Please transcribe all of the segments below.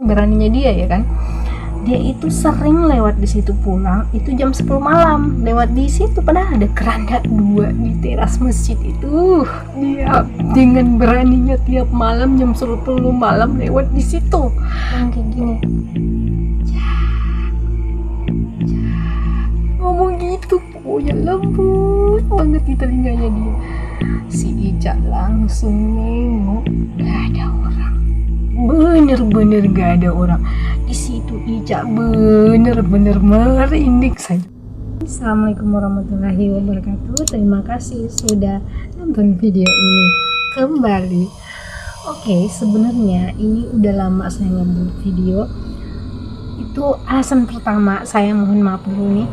beraninya dia ya kan. Dia itu sering lewat di situ, pulang itu jam 10 malam lewat di situ, padahal ada keranda 2 di teras masjid itu. Dia dengan beraninya tiap malam jam 10 malam lewat di situ yang kayak gini, ngomong gitu, pokoknya lembut banget di telinganya dia. Si Ica langsung nengok, gak ada orang, bener-bener gak ada orang di situ. Ica bener-bener merinding saja. Assalamualaikum warahmatullahi wabarakatuh. Terima kasih sudah nonton video ini kembali. Oke, sebenarnya ini udah lama saya ngebuat video. Itu alasan pertama, saya mohon maaf dulu nih,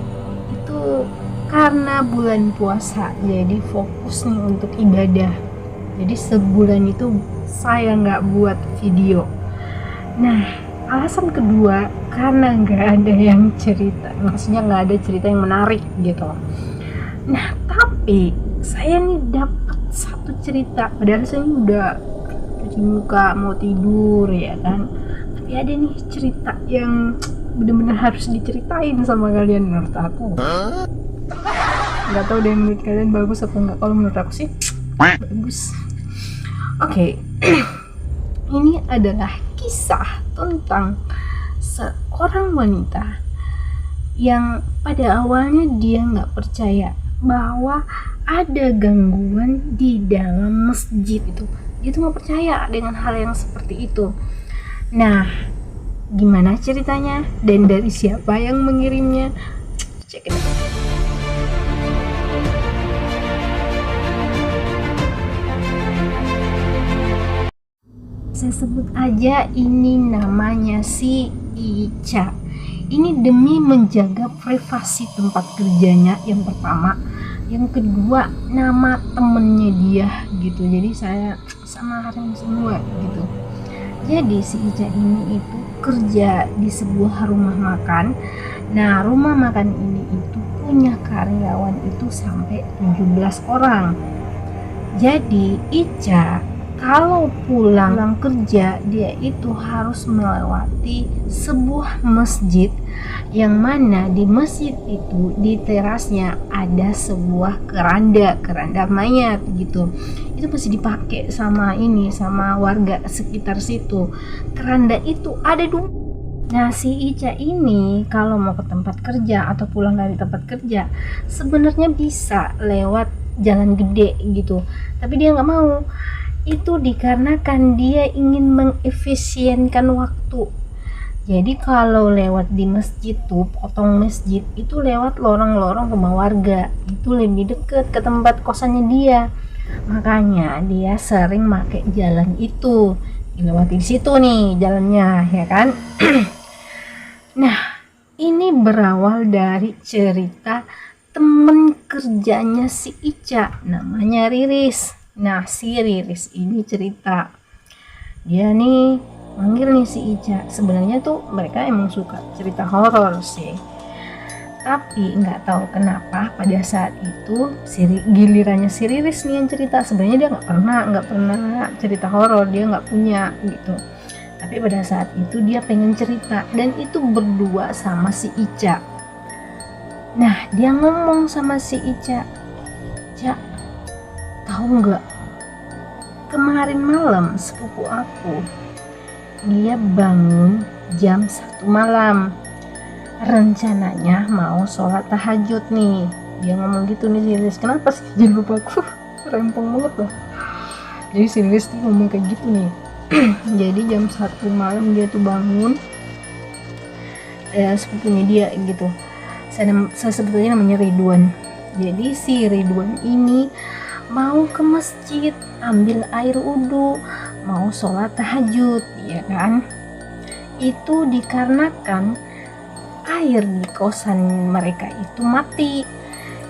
itu karena bulan puasa, jadi fokus nih untuk ibadah. Jadi sebulan itu saya nggak buat video. Nah, alasan kedua karena nggak ada yang cerita, maksudnya nggak ada cerita yang menarik gitu. Nah, tapi saya nih dapat satu cerita, padahal saya udah cuci muka mau tidur ya kan, tapi ada nih cerita yang benar-benar harus diceritain sama kalian menurut aku. Nggak tahu deh menurut kalian bagus apa enggak. Kalau menurut aku sih bagus. Oke. Ini adalah kisah tentang seorang wanita yang pada awalnya dia nggak percaya bahwa ada gangguan di dalam masjid itu. Dia tuh nggak percaya dengan hal yang seperti itu. Nah, gimana ceritanya dan dari siapa yang mengirimnya? Cek it out. Saya sebut aja ini namanya si Ica. Ini demi menjaga privasi tempat kerjanya yang pertama, yang kedua nama temennya dia gitu. Jadi saya samarin semua gitu. Jadi si Ica ini itu kerja di sebuah rumah makan. Nah, rumah makan ini itu punya karyawan itu sampai 17 orang. Jadi Ica kalau pulang kerja, dia itu harus melewati sebuah masjid, yang mana di masjid itu di terasnya ada sebuah keranda mayat gitu. Itu masih dipakai sama warga sekitar situ. Keranda itu ada 2. Nah, si Ica ini kalau mau ke tempat kerja atau pulang dari tempat kerja sebenarnya bisa lewat jalan gede gitu, tapi dia nggak mau. Itu dikarenakan dia ingin mengefisienkan waktu. Jadi kalau lewat di masjid tuh, potong masjid itu lewat lorong-lorong rumah warga, itu lebih deket ke tempat kosannya dia. Makanya dia sering pakai jalan itu, dilewati di situ nih jalannya ya kan. Nah, ini berawal dari cerita temen kerjanya si Ica, namanya Riris. Nah, si Riris ini cerita, dia nih manggil nih si Ica. Sebenarnya tuh mereka emang suka cerita horor sih, tapi nggak tahu kenapa pada saat itu gilirannya si Riris nih yang cerita. Sebenarnya dia nggak pernah cerita horor, dia nggak punya gitu. Tapi pada saat itu dia pengen cerita, dan itu berdua sama si Ica. Nah, dia ngomong sama si Ica, "Ica, tahu nggak, kemarin malam sepupu aku dia bangun jam 1 malam, rencananya mau sholat tahajud nih." Dia ngomong gitu nih si Riris. Kenapa sih jadi lupa aku rempong banget loh. Jadi si Riris tuh ngomong kayak gitu nih. Jadi jam 1 malam dia tuh bangun, sepupunya dia gitu. Saya sebetulnya namanya Ridwan. Jadi si Ridwan ini mau ke masjid ambil air wudhu, mau sholat tahajud ya kan. Itu dikarenakan air di kosan mereka itu mati,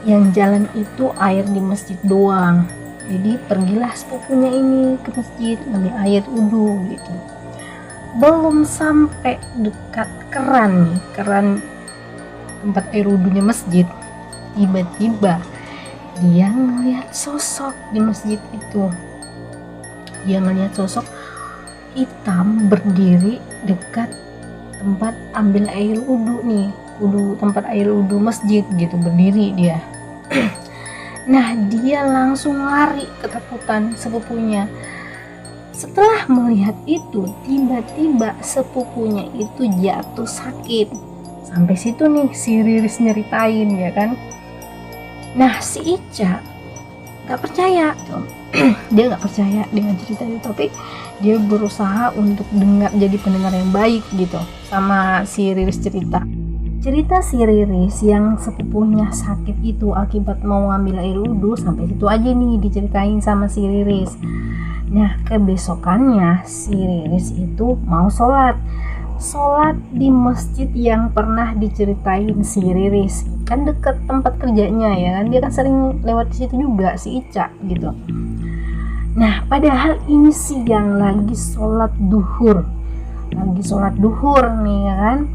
yang jalan itu air di masjid doang. Jadi pergilah sepupunya ini ke masjid ngambil air wudhu gitu. Belum sampai dekat keran tempat air wudhunya masjid, tiba-tiba dia ngeliat sosok di masjid itu. Dia ngeliat sosok hitam berdiri dekat tempat ambil air wudhu nih, tempat air wudhu masjid gitu, berdiri dia. Nah, dia langsung lari ketakutan sepupunya. Setelah melihat itu, tiba-tiba sepupunya itu jatuh sakit. Sampai situ nih si Riris nyeritain ya kan. Nah, si Ica gak percaya tuh. Dia gak percaya dengan cerita itu, tapi dia berusaha untuk jadi pendengar yang baik gitu sama si Riris cerita si Riris yang sepupunya sakit itu akibat mau ngambil air wudhu. Sampai situ aja nih diceritain sama si Riris. Nah, kebesokannya si Riris itu mau sholat di masjid yang pernah diceritain si Riris, kan deket tempat kerjanya ya kan, dia kan sering lewat di situ juga si Ica gitu. Nah, padahal ini siang lagi sholat duhur nih ya kan.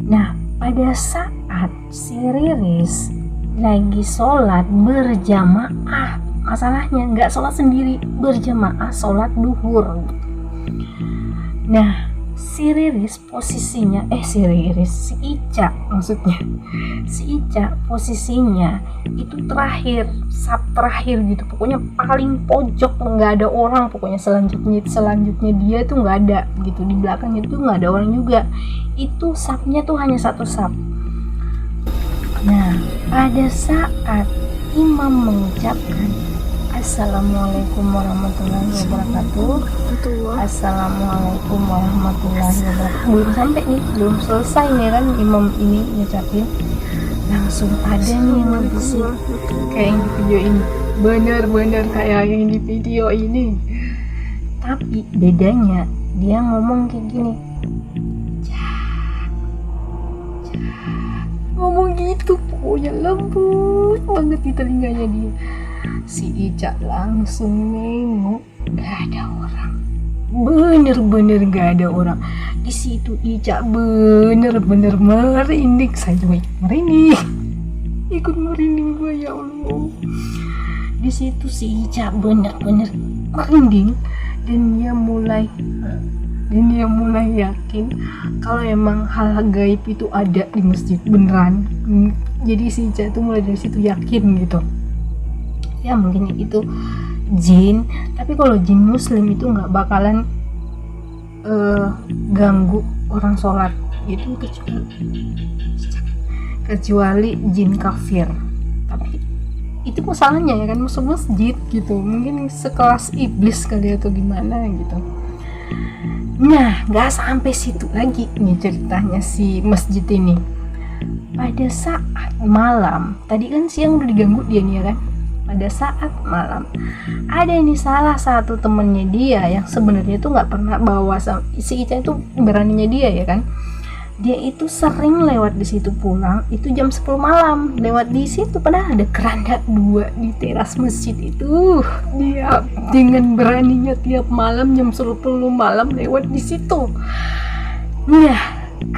Nah, pada saat si Riris lagi sholat berjamaah, masalahnya nggak sholat sendiri, berjamaah sholat duhur. Nah, si Ica posisinya itu saf terakhir gitu, pokoknya paling pojok, nggak ada orang, pokoknya selanjutnya dia tuh nggak ada gitu, di belakangnya tuh nggak ada orang juga, itu safnya tuh hanya satu saf. Nah, pada saat imam mengucapkan Assalamualaikum warahmatullahi wabarakatuh, Assalamualaikum warahmatullahi wabarakatuh, belum selesai nih kan imam ini ngucapin, langsung ada nih yang ngebisik kayak yang di video ini, bener-bener kayak yang di video ini, tapi bedanya dia ngomong kayak gini, ngomong gitu, pokoknya lembut banget di telinganya dia. Si Ica langsung nengok, gak ada orang, bener-bener gak ada orang di situ. Ica bener-bener merinding, saya juga ikut merinding gue, ya Allah. Di situ si Ica bener-bener merinding, dan dia mulai yakin kalau emang hal gaib itu ada di masjid beneran. Jadi si Ica itu mulai dari situ yakin gitu. Ya mungkin itu jin, tapi kalau jin muslim itu nggak bakalan ganggu orang sholat itu, kecuali jin kafir. Tapi itu masalahnya ya kan, masuk masjid gitu, mungkin sekelas iblis kali atau gimana gitu. Nah, nggak sampai situ lagi nih ceritanya si masjid ini. Pada saat malam, tadi kan siang udah diganggu dia nih ya kan. Pada saat malam ada ini salah satu temennya dia yang sebenarnya tuh nggak pernah bawa si Ica, itu beraninya dia ya kan, dia itu sering lewat di situ pulang itu jam 10 malam lewat di situ, padahal ada keranda 2 di teras masjid itu. Dia dengan beraninya tiap malam jam 10 malam lewat di situ. Nah,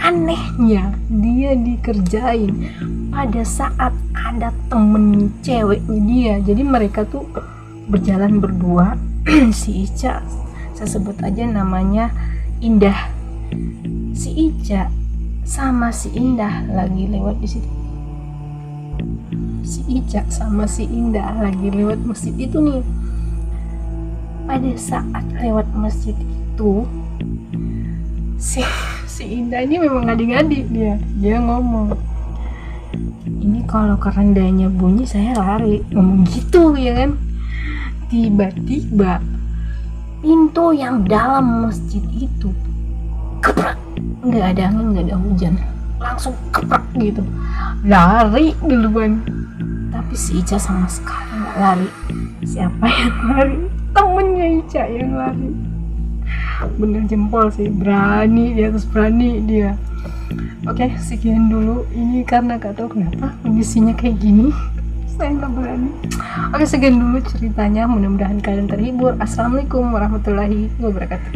anehnya dia dikerjain pada saat ada temen ceweknya dia. Jadi mereka tuh berjalan berdua. Si Ica, saya sebut aja namanya Indah, si Ica sama si Indah lagi lewat di situ. Si Ica sama si Indah lagi lewat masjid itu nih. Pada saat lewat masjid itu, si Indah ini memang ngadi-ngadi, dia ngomong, ini kalau kerandanya bunyi saya lari, ngomong gitu ya kan. Tiba-tiba pintu yang dalam masjid itu keprak, nggak ada angin, nggak ada hujan, langsung keprak gitu, lari duluan. Tapi si Ica sama sekali nggak lari. Siapa yang lari? Temennya Ica yang lari. Bener jempol sih, berani, dia terus berani dia. Oke, sekian dulu ini, karena gak tahu kenapa kondisinya kayak gini, saya nggak berani. Oke, sekian dulu ceritanya, mudah-mudahan kalian terhibur. Assalamualaikum warahmatullahi wabarakatuh.